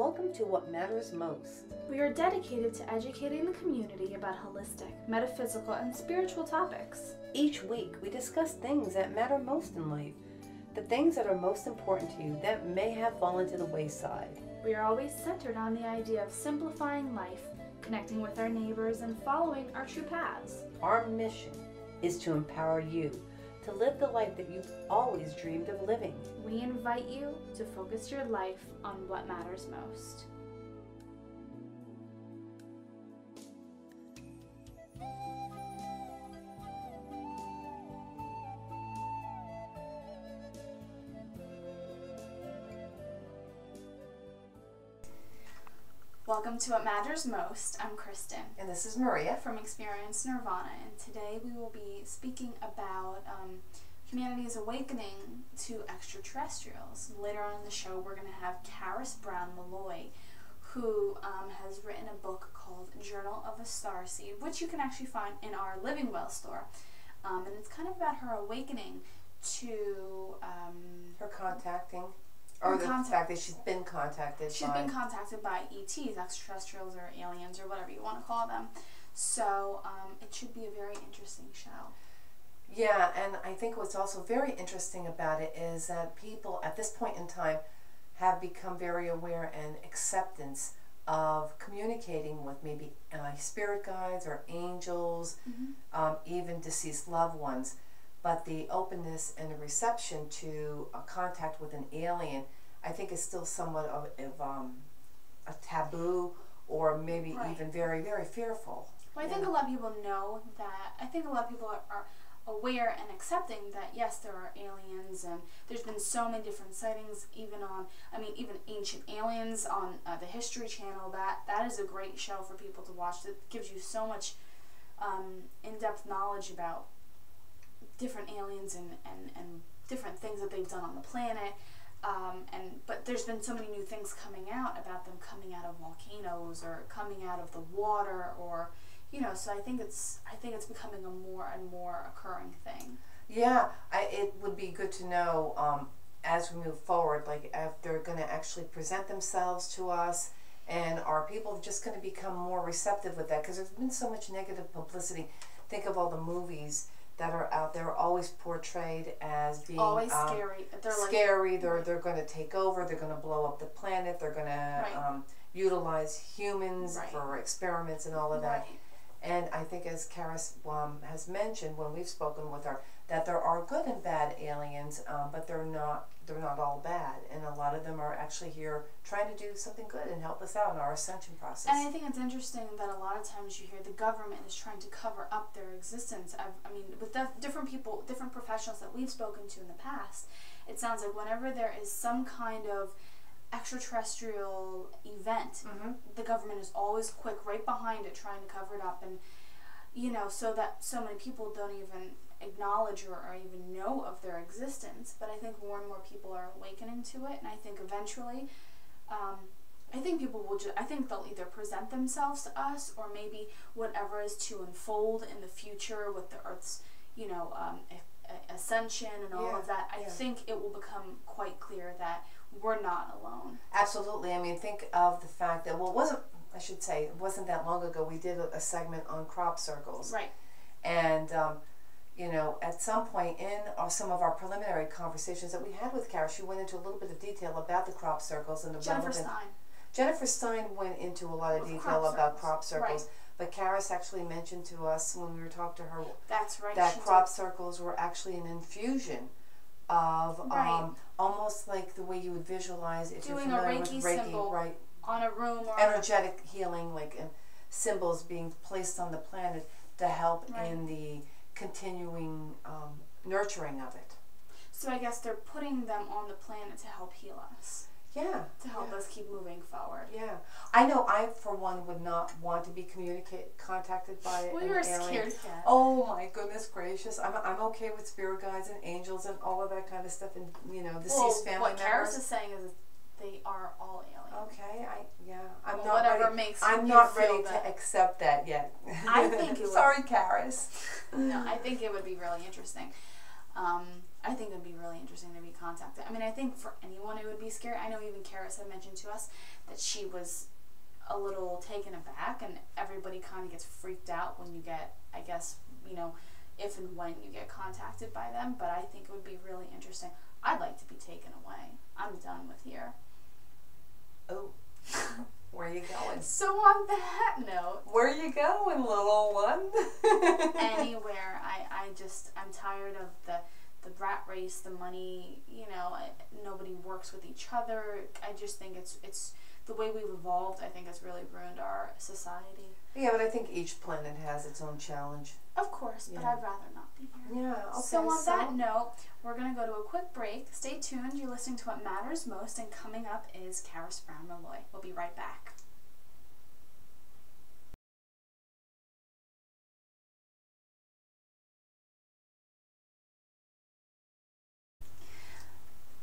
Welcome to What Matters Most. We are dedicated to educating the community about holistic, metaphysical, and spiritual topics. Each week, we discuss things that matter most in life, the things that are most important to you that may have fallen to the wayside. We are always centered on the idea of simplifying life, connecting with our neighbors, and following our true paths. Our mission is to empower you to live the life that you've always dreamed of living. We invite you to focus your life on what matters most. Welcome to What Matters Most. I'm Kristen. And this is Maria From Experience Nirvana, and today we will be speaking about Humanities' awakening to extraterrestrials. Later on in the show, we're going to have Charis Brown Malloy, who has written a book called Journal of a Starseed, which you can actually find in our Living Well store. And it's kind of about her awakening to her contacting. Or the fact that she's been contacted by ETs, extraterrestrials or aliens or whatever you want to call them. So it should be a very interesting show. Yeah, and I think what's also very interesting about it is that people at this point in time have become very aware and acceptance of communicating with maybe spirit guides or angels, even deceased loved ones. But the openness and the reception to contact with an alien, I think, is still somewhat of a taboo, or maybe even very, very fearful. Well, I think a lot of people know that. I think a lot of people are aware and accepting that, yes, there are aliens, and there's been so many different sightings, even Ancient Aliens on the History Channel. That is a great show for people to watch. That gives you so much in-depth knowledge about different aliens and different things that they've done on the planet, but there's been so many new things coming out about them coming out of volcanoes or coming out of the water, or so I think it's becoming a more and more occurring thing. Yeah, it would be good to know as we move forward, like if they're going to actually present themselves to us, and are people just going to become more receptive with that, because there's been so much negative publicity. Think of all the movies that are out there, always portrayed as being always scary. They're going to take over. They're going to blow up the planet. They're going to utilize humans for experiments and all of that. And I think, as Charis has mentioned when we've spoken with her, that there are good and bad aliens, but they're not all bad, and a lot of them are actually here trying to do something good and help us out in our ascension process. And I think it's interesting that a lot of times you hear the government is trying to cover up their existence. I mean, with different people, different professionals that we've spoken to in the past, it sounds like whenever there is some kind of extraterrestrial event, the government is always quick right behind it trying to cover it up, and so that so many people don't even acknowledge or even know of their existence. But I think more and more people are awakening to it, and I think eventually I think people will I think they'll either present themselves to us, or maybe whatever is to unfold in the future with the Earth's ascension and all of that. I think it will become quite clear that we're not alone. Absolutely. I mean, think of the fact that, it wasn't that long ago we did a segment on crop circles. Right. And, at some point in some of our preliminary conversations that we had with Charis, she went into a little bit of detail about the crop circles and the Jennifer Stein went into a lot of detail about crop circles. But Charis actually mentioned to us when we were talking to her that crop circles were actually an infusion of almost like the way you would visualize if doing you're familiar a Reiki with Reiki, symbol on a room, or energetic healing, like symbols being placed on the planet to help in the continuing nurturing of it. So I guess they're putting them on the planet to help heal us. Yeah. To help us keep moving forward. Yeah. I know I, for one, would not want to be contacted by an alien. You're a scared cat. Oh my goodness gracious. I'm okay with spirit guides and angels and all of that kind of stuff, and deceased family members. What Charis is saying is they are all aliens. Okay, I'm not ready to accept that yet. I think it would. Sorry, Charis. No, I think it would be really interesting. I think it would be really interesting to be contacted. I mean, I think for anyone it would be scary. I know even Charis had mentioned to us that she was a little taken aback, and everybody kind of gets freaked out when you get, I guess, you know, if and when you get contacted by them. But I think it would be really interesting. I'd like to be taken away. I'm done with here. Oh, where are you going? So on that note, where are you going, little one? Anywhere. I'm tired of the rat race, the money, you know, nobody works with each other. I just think it's the way we've evolved, I think has really ruined our society. Yeah, but I think each planet has its own challenge. Of course, but I'd rather not be here. Yeah, okay. So on that note, we're going to go to a quick break. Stay tuned. You're listening to What Matters Most, and coming up is Charis Brown Malloy. We'll be right back.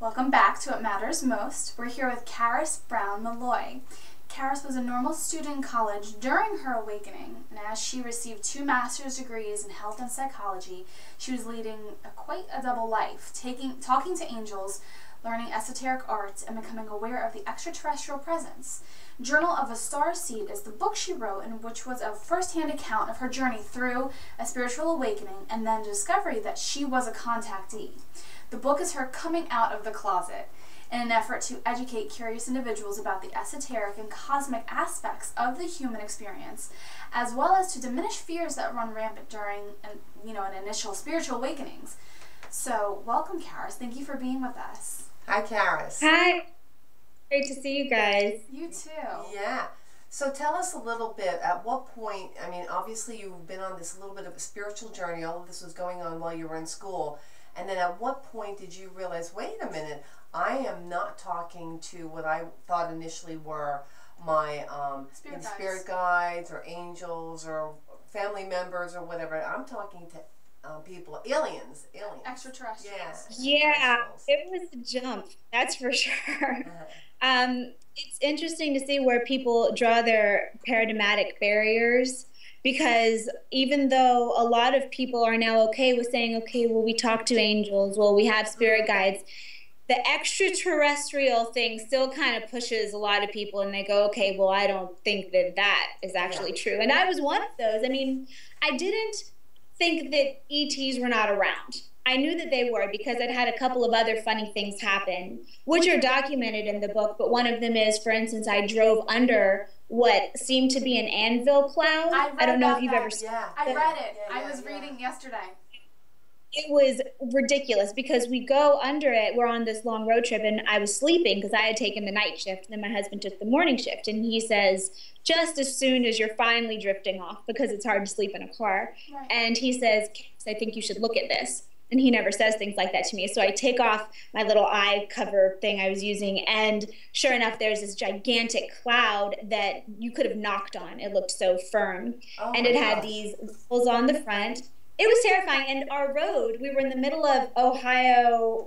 Welcome back to What Matters Most. We're here with Charis Brown Malloy. Charis was a normal student in college during her awakening, and as she received 2 master's degrees in health and psychology, she was leading quite a double life, talking to angels, learning esoteric arts, and becoming aware of the extraterrestrial presence. Journal of a Starseed is the book she wrote, in which was a first-hand account of her journey through a spiritual awakening and then discovery that she was a contactee. The book is her coming out of the closet in an effort to educate curious individuals about the esoteric and cosmic aspects of the human experience, as well as to diminish fears that run rampant during an initial spiritual awakenings. So, welcome, Charis. Thank you for being with us. Hi, Charis. Hi. Great to see you guys. You too. Yeah. So tell us a little bit, at what point, I mean, obviously you've been on this little bit of a spiritual journey, all of this was going on while you were in school, and then at what point did you realize, wait a minute, I am not talking to what I thought initially were my spirit guides or angels or family members or whatever. I'm talking to people, aliens. Extraterrestrials. Yeah, it was a jump, that's for sure. It's interesting to see where people draw their paradigmatic barriers, because even though a lot of people are now okay with saying, okay, well, we talk to angels, well, we have spirit guides, the extraterrestrial thing still kind of pushes a lot of people, and they go, okay, well, I don't think that that is actually true. And I was one of those. I mean, I didn't think that ETs were not around. I knew that they were because I'd had a couple of other funny things happen, which are documented in the book, but one of them is, for instance, I drove under what seemed to be an anvil cloud. I don't know if you've ever seen it. I read it. I was reading yesterday. It was ridiculous because we go under it. We're on this long road trip, and I was sleeping because I had taken the night shift, and then my husband took the morning shift, and he says, just as soon as you're finally drifting off, because it's hard to sleep in a car, and he says, I think you should look at this. And he never says things like that to me. So I take off my little eye cover thing I was using, and sure enough, there's this gigantic cloud that you could have knocked on. It looked so firm. And it had these holes on the front. It was terrifying. And our road, we were in the middle of Iowa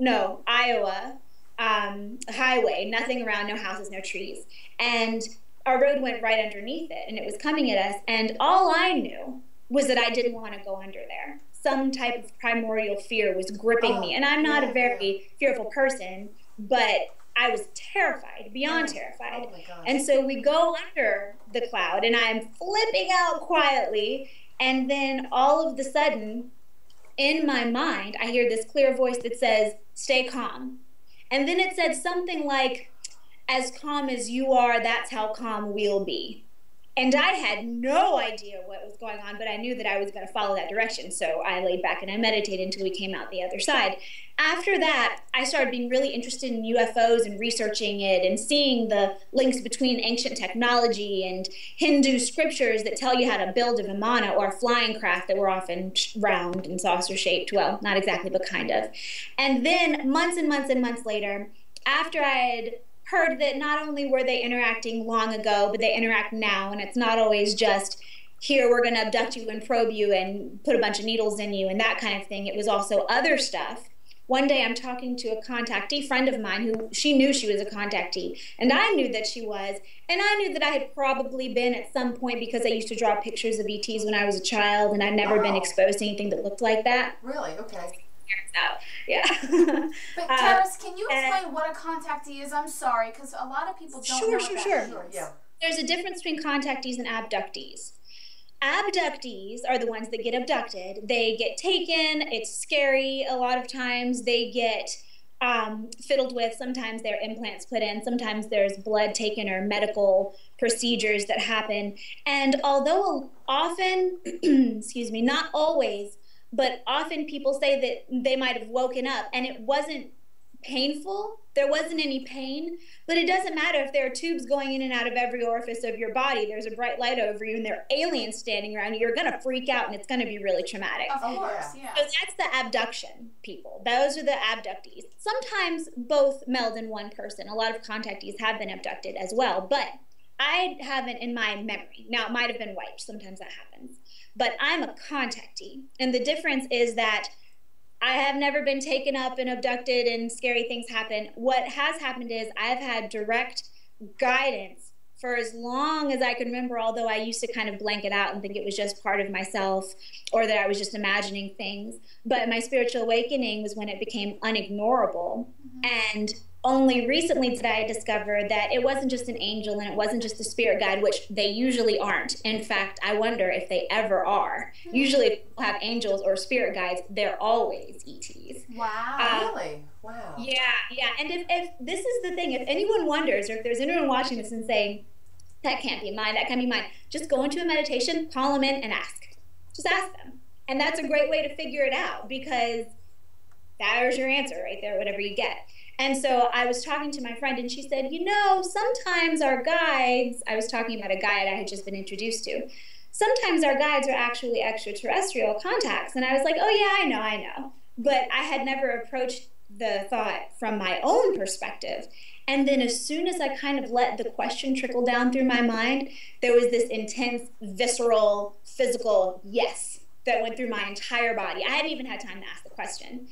highway, nothing around, no houses, no trees. And our road went right underneath it, and it was coming at us. And all I knew was that I didn't want to go under there. Some type of primordial fear was gripping me. And I'm not a very fearful person, but I was terrified, beyond terrified. And so we go under the cloud, and I'm flipping out quietly. And then all of a sudden, in my mind, I hear this clear voice that says, stay calm. And then it said something like, as calm as you are, that's how calm we'll be. And I had no idea what was going on, but I knew that I was going to follow that direction. So I laid back and I meditated until we came out the other side. After that, I started being really interested in UFOs and researching it and seeing the links between ancient technology and Hindu scriptures that tell you how to build a vimana, or a flying craft that were often round and saucer-shaped. Well, not exactly, but kind of. And then months and months and months later, after I had heard that not only were they interacting long ago, but they interact now, and it's not always just, here, we're going to abduct you and probe you and put a bunch of needles in you and that kind of thing. It was also other stuff. One day I'm talking to a contactee friend of mine who, she knew she was a contactee, and I knew that she was, and I knew that I had probably been at some point, because I used to draw pictures of ETs when I was a child, and I'd never been exposed to anything that looked like that. Really? Okay. out. Yeah. But Charis, can you explain what a contactee is? I'm sorry, because a lot of people don't know what that means. Yeah. There's a difference between contactees and abductees. Abductees are the ones that get abducted. They get taken. It's scary a lot of times. They get fiddled with. Sometimes there are implants put in. Sometimes there's blood taken or medical procedures that happen. And although often, excuse me, not always, but often people say that they might have woken up and it wasn't painful. There wasn't any pain, but it doesn't matter if there are tubes going in and out of every orifice of your body. There's a bright light over you and there are aliens standing around you. You're going to freak out and it's going to be really traumatic. Of course, yeah. So that's the abduction people. Those are the abductees. Sometimes both meld in one person. A lot of contactees have been abducted as well, but I haven't in my memory. Now, it might have been wiped. Sometimes that happens. But I'm a contactee. And the difference is that I have never been taken up and abducted and scary things happen. What has happened is I've had direct guidance for as long as I can remember, although I used to kind of blank it out and think it was just part of myself or that I was just imagining things. But my spiritual awakening was when it became unignorable. And only recently did I discover that it wasn't just an angel and it wasn't just a spirit guide, which they usually aren't. In fact, I wonder if they ever are. Usually if people have angels or spirit guides, they're always ETs. Wow. Really? Wow. Yeah, yeah. And if this is the thing, if anyone wonders or if there's anyone watching this and saying, that can't be mine, that can't be mine, just go into a meditation, call them in and ask. Just ask them. And that's a great way to figure it out because there's your answer right there, whatever you get. And so I was talking to my friend and she said, you know, sometimes our guides, I was talking about a guide I had just been introduced to, sometimes our guides are actually extraterrestrial contacts. And I was like, oh yeah, I know. But I had never approached the thought from my own perspective. And then as soon as I kind of let the question trickle down through my mind, there was this intense, visceral, physical yes that went through my entire body. I hadn't even had time to ask the question.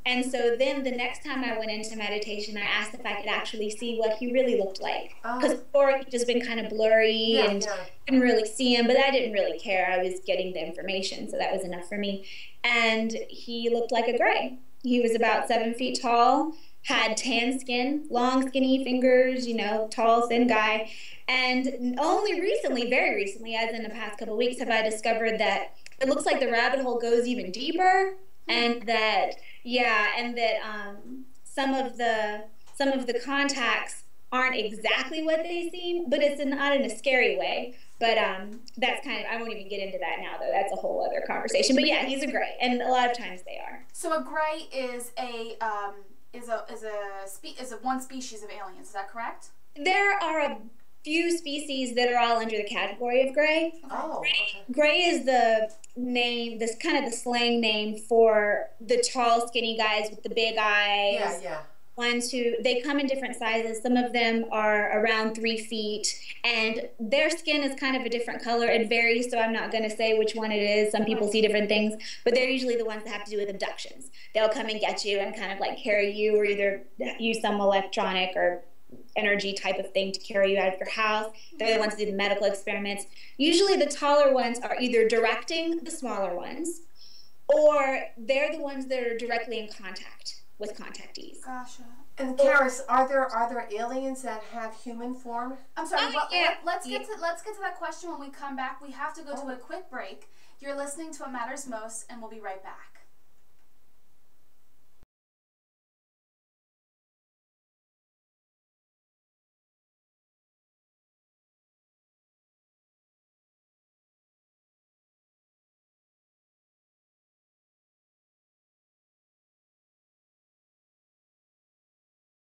And so then the next time I went into meditation, I asked if I could actually see what he really looked like. Because before it had just been kind of blurry and couldn't really see him, but I didn't really care. I was getting the information, so that was enough for me. And he looked like a gray. He was about 7 feet tall, had tan skin, long skinny fingers, you know, tall, thin guy. And only recently, very recently, as in the past couple of weeks, have I discovered that it looks like the rabbit hole goes even deeper. And that, some of the contacts aren't exactly what they seem, but it's not in a scary way. But that's kind of, I won't even get into that now, though. That's a whole other conversation. But yeah, he's a gray, and a lot of times they are. So a gray is one species of aliens. Is that correct? There are a few species that are all under the category of gray. Oh, okay. Gray is the name, this kind of the slang name for the tall, skinny guys with the big eyes. Yeah, yeah. Ones who, they come in different sizes. Some of them are around 3 feet, and their skin is kind of a different color. It varies, so I'm not going to say which one it is. Some people see different things, but they're usually the ones that have to do with abductions. They'll come and get you and kind of like carry you, or either use some electronic or energy type of thing to carry you out of your house. They're the ones that do the medical experiments. Usually the taller ones are either directing the smaller ones, or they're the ones that are directly in contact with contactees. Gotcha. And Charis, are there aliens that have human form? I'm sorry. Let's get to that question when we come back. We have to go to a quick break. You're listening to What Matters Most, and we'll be right back.